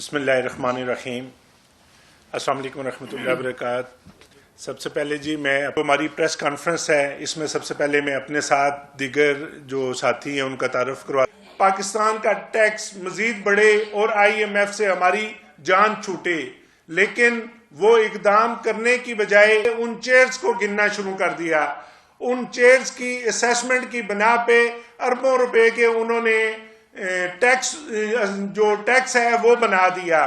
बिस्मिल्लाहिर्रहमानिर्रहीम। अस्सलाम वालेकुम रहमतुल्लाहि व बरकातहू। सबसे पहले जी मैं हमारी प्रेस कॉन्फ्रेंस है, इसमें सबसे पहले मैं अपने साथ दीगर जो साथी हैं उनका तारुफ करवा। पाकिस्तान का टैक्स मजीद बढ़े और IMF से हमारी जान छूटे, लेकिन वो इकदाम करने की बजाय उन चेयर्स को गिनना शुरू कर दिया। उन चेयर्स की असेसमेंट की बिना पे अरबों रुपए के उन्होंने टैक्स जो टैक्स है वो बना दिया।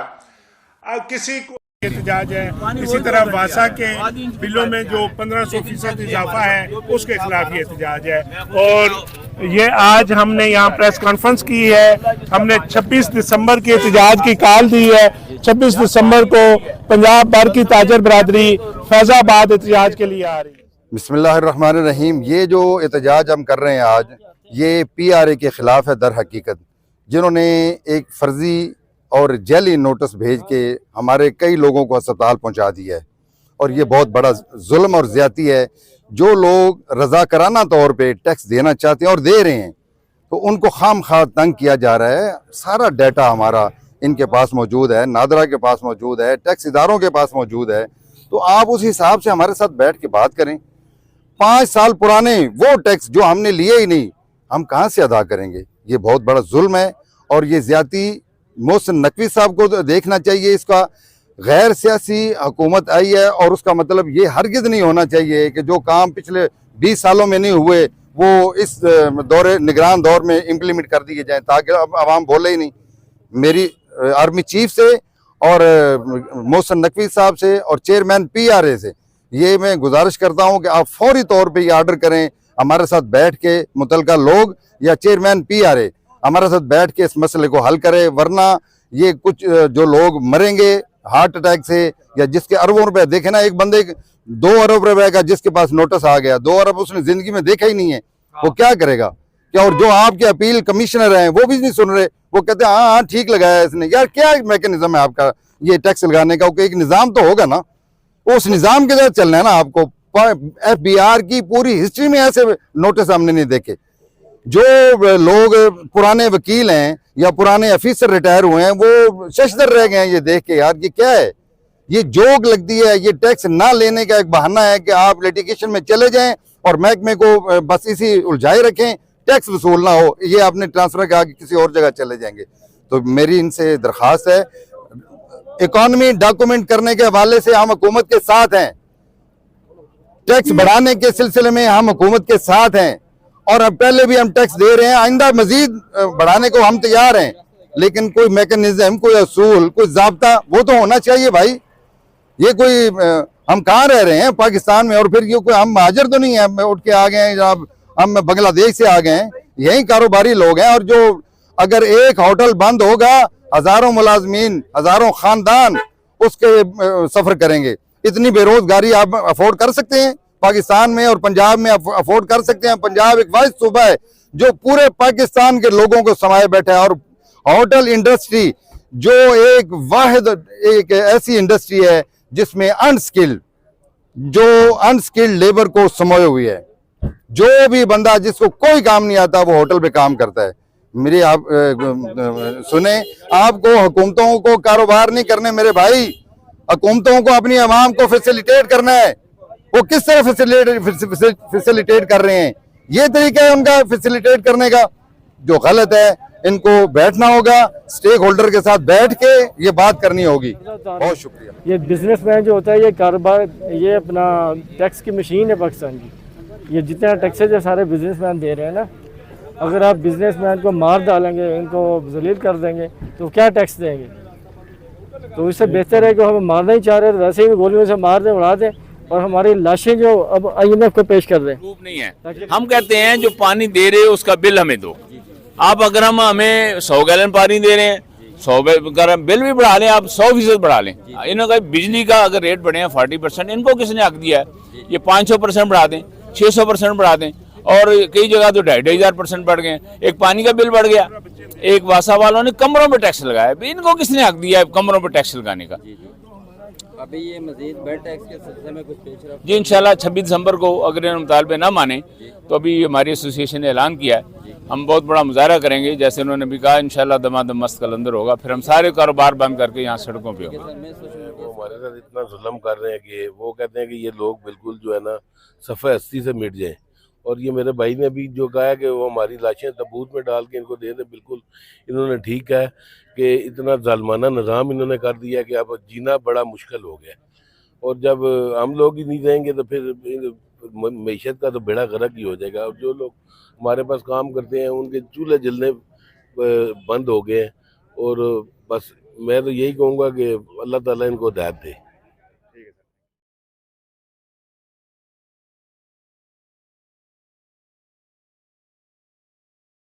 किसी को एहतजाज है, इसी तरह वासा के बिलों में जो 1500% इजाफा है उसके खिलाफ ये एहतजाज है। और ये आज हमने यहाँ प्रेस कॉन्फ्रेंस की है, हमने 26 दिसंबर की एहतजाज की कॉल दी है। 26 दिसंबर को पंजाब भर की ताजर बरादरी फैजाबाद एहतजाज के लिए आ रही है। बिस्मिल्लाहिर्रहमानिर्रहीम। ये जो एहतजाज हम कर रहे हैं आज, ये PRA के ख़िलाफ़ है। दर हकीकत जिन्होंने एक फ़र्ज़ी और जैली नोटिस भेज के हमारे कई लोगों को अस्पताल पहुंचा दिया है, और ये बहुत बड़ा जुल्म और ज़्यादती है। जो लोग रज़ाकराना तौर पे टैक्स देना चाहते हैं और दे रहे हैं, तो उनको खाम खा तंग किया जा रहा है। सारा डाटा हमारा इनके पास मौजूद है, नादरा के पास मौजूद है, टैक्स इदारों के पास मौजूद है। तो आप उस हिसाब से हमारे साथ बैठ के बात करें। 5 साल पुराने वो टैक्स जो हमने लिए ही नहीं, हम कहाँ से अदा करेंगे? ये बहुत बड़ा जुल्म है और ये ज़्यादती मोहसिन नकवी साहब को देखना चाहिए। इसका गैर सियासी हुकूमत आई है, और उसका मतलब ये हरगिज़ नहीं होना चाहिए कि जो काम पिछले 20 सालों में नहीं हुए वो इस निगरान दौर में इम्प्लीमेंट कर दिए जाएँ, ताकि अब आवाम बोले ही नहीं। मेरी आर्मी चीफ से और मोहसिन नकवी साहब से और चेयरमैन PRA से ये मैं गुजारिश करता हूं कि आप फौरी तौर पे ये आर्डर करें, हमारे साथ बैठ के मुतलका लोग या चेयरमैन PRA हमारे साथ बैठ के इस मसले को हल करे। वरना ये कुछ जो लोग मरेंगे हार्ट अटैक से, या जिसके अरबों रुपए देखे ना, एक बंदे 2 अरब रुपए का जिसके पास नोटिस आ गया, 2 अरब उसने जिंदगी में देखा ही नहीं है, वो क्या करेगा? क्या? और जो आपके अपील कमिश्नर हैं वो भी नहीं सुन रहे, वो कहते हैं हाँ ठीक लगाया इसने। यार क्या मैकेनिज्म है आपका ये टैक्स लगाने का? एक निज़ाम तो होगा ना, उस निज़ाम के तहत चलना है ना आपको। FBR की पूरी हिस्ट्री में ऐसे नोटिस हमने नहीं देखे। जो लोग पुराने वकील हैं या पुराने ऑफिसर रिटायर हुए हैं वो शशदर रह गए हैं ये देख के। यार ये क्या है? ये जोक लगती है। ये टैक्स ना लेने का एक बहाना है कि आप लिटिगेशन में चले जाएं और महकमे को बस इसी उलझाए रखें, टैक्स वसूल ना हो, ये आपने ट्रांसफर के आगे किसी और जगह चले जाएंगे। तो मेरी इनसे दरख्वास्त है, इकॉनमी डॉक्यूमेंट करने के हवाले से हम हुकूमत के साथ हैं, टैक्स बढ़ाने के सिलसिले में हम हुकूमत के साथ हैं, और अब पहले भी हम टैक्स दे रहे हैं, आइंदा मजीद बढ़ाने को हम तैयार हैं। लेकिन कोई मैकेनिज्म, कोई असूल, कोई ज़ाब्ता वो तो होना चाहिए भाई। ये कोई हम कहाँ रह रहे हैं? पाकिस्तान में। और फिर ये कोई हम महाजर तो नहीं है, उठ के आ गए हैं जनाब, हम बांग्लादेश से आ गए हैं। यही कारोबारी लोग हैं, और जो अगर एक होटल बंद होगा, हजारों मुलाजमीन, हजारों खानदान उसके सफर करेंगे। इतनी बेरोजगारी आप अफोर्ड कर सकते हैं? पाकिस्तान में और पंजाब में अफोर्ड कर सकते हैं? पंजाब एक वाहिद सूबा है जो पूरे पाकिस्तान के लोगों को समाये बैठा है, और होटल इंडस्ट्री जो एक वाहिद एक ऐसी इंडस्ट्री है जिसमें अनस्किल्ड लेबर को समाये हुई है। जो भी बंदा जिसको कोई काम नहीं आता वो होटल पे काम करता है। मेरी आप सुने, आपको हुकूमतों को कारोबार नहीं करने मेरे भाई, हुकूमतों को अपनी आवाम को फैसिलिटेट करना है। वो किस तरह फैसिलिटेट कर रहे हैं? ये तरीका है उनका फैसिलिटेट करने का जो गलत है। इनको बैठना होगा, स्टेक होल्डर के साथ बैठ के ये बात करनी होगी। बहुत शुक्रिया। ये बिजनेसमैन जो होता है, ये कारोबार, ये अपना टैक्स की मशीन है पाकिस्तान की। ये जितना टैक्सेज है सारे बिजनेसमैन दे रहे हैं ना। अगर आप बिजनेसमैन को मार डालेंगे, इनको जलील कर देंगे, तो क्या टैक्स देंगे? तो इससे बेहतर है कि हम मारना ही चाह रहे हैं तो वैसे ही गोलियों से मार दें, उड़ा दें, और हमारी लाशें जो अब IMF को पेश कर दें। प्रूफ नहीं है। हम कहते हैं जो पानी दे रहे हो उसका बिल हमें दो। आप अगर हम हमें 100 गैलन पानी दे रहे हैं, 100 बिल भी बढ़ा लें, आप 100% बढ़ा लें। इन्होंने बिजली का अगर रेट बढ़े हैं 40%, इनको किसने हक दिया है? ये 500% बढ़ा दें, 600% बढ़ा दें, और कई जगह तो 2500% बढ़ गए। एक पानी का बिल बढ़ गया, एक वासा वालों ने कमरों पे टैक्स लगाया। इनको किसने हक दिया है कमरों पे टैक्स लगाने का? अभी ये मजीद बेड टैक्स के सिलसिले में कुछ पेश रफ्त? जी इंशाल्लाह 26 दिसंबर को अगर इन मुतालबे ना माने तो अभी हमारी एसोसिएशन ने ऐलान किया है, हम बहुत बड़ा मुजाहरा करेंगे। जैसे उन्होंने भी कहा इंशाल्लाह दमादम मस्त कलंदर होगा, फिर हम सारे कारोबार बंद करके यहाँ सड़कों पे होंगे। वो हमारे साथ इतना जुल्म कर रहे हैं कि वो कहते हैं कि ये लोग बिल्कुल जो है ना सफ़े हस्ती से मिट जाएं। और ये मेरे भाई ने भी जो कहा है कि वो हमारी लाशें तबूत में डाल के इनको दे दें, बिल्कुल इन्होंने ठीक है कि इतना जालमाना निज़ाम इन्होंने कर दिया कि अब जीना बड़ा मुश्किल हो गया। और जब हम लोग ही नहीं रहेंगे तो फिर मईशत का तो बेड़ा गर्क ही हो जाएगा। और जो लोग हमारे पास काम करते हैं उनके चूल्हे जलने बंद हो गए हैं। और बस मैं तो यही कहूँगा कि अल्लाह ताला इनको हिदायत दे।